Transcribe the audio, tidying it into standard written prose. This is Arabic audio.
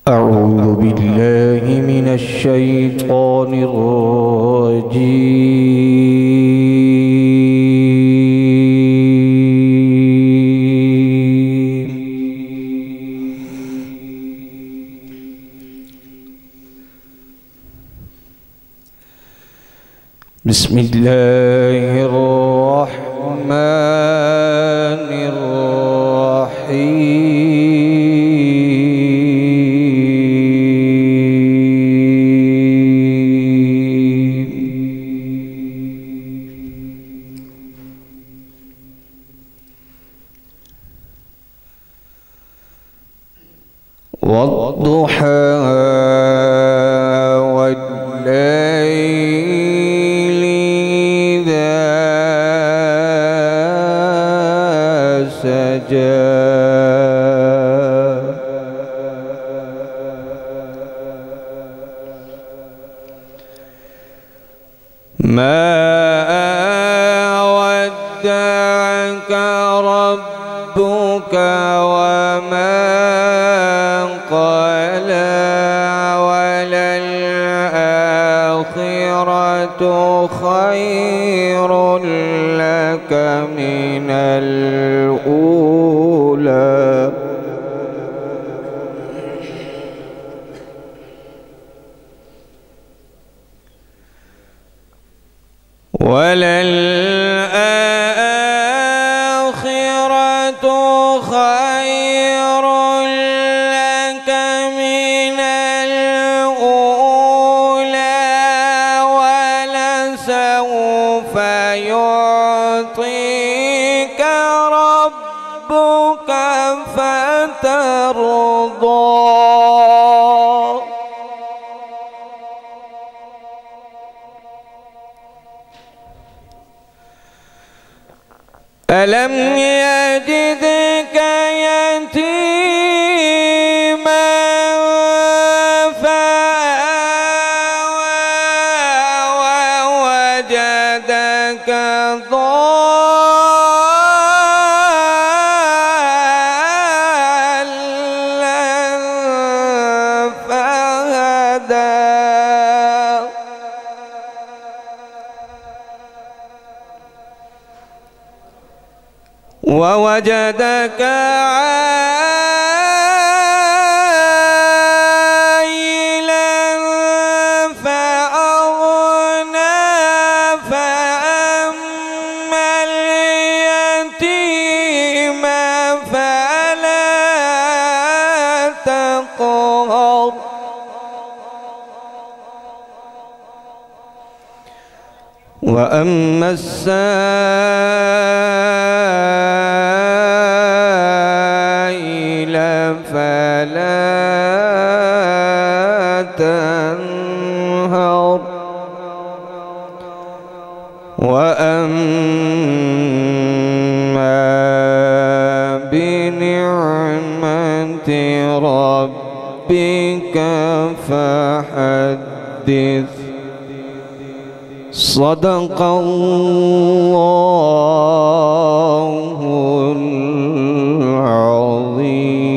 أعوذ بالله من الشيطان الرجيم. بسم الله الرحمن الرحيم. والضحى والليل إذا سجى ما ودعك ربك وما قلى وللآخرة خير لك من الأولى وللآخرة خير لك من الأولى ولسوف يعطيك ربك فترضى. ألم يجدك يتيما فآوى ووجدك ضالا فهدى ووجدك عائلا فأغنى فأما اليتيم فلا تقهر وأما السائل فلا تنهر وأما بنعمة ربك فحدث. صدق الله العظيم.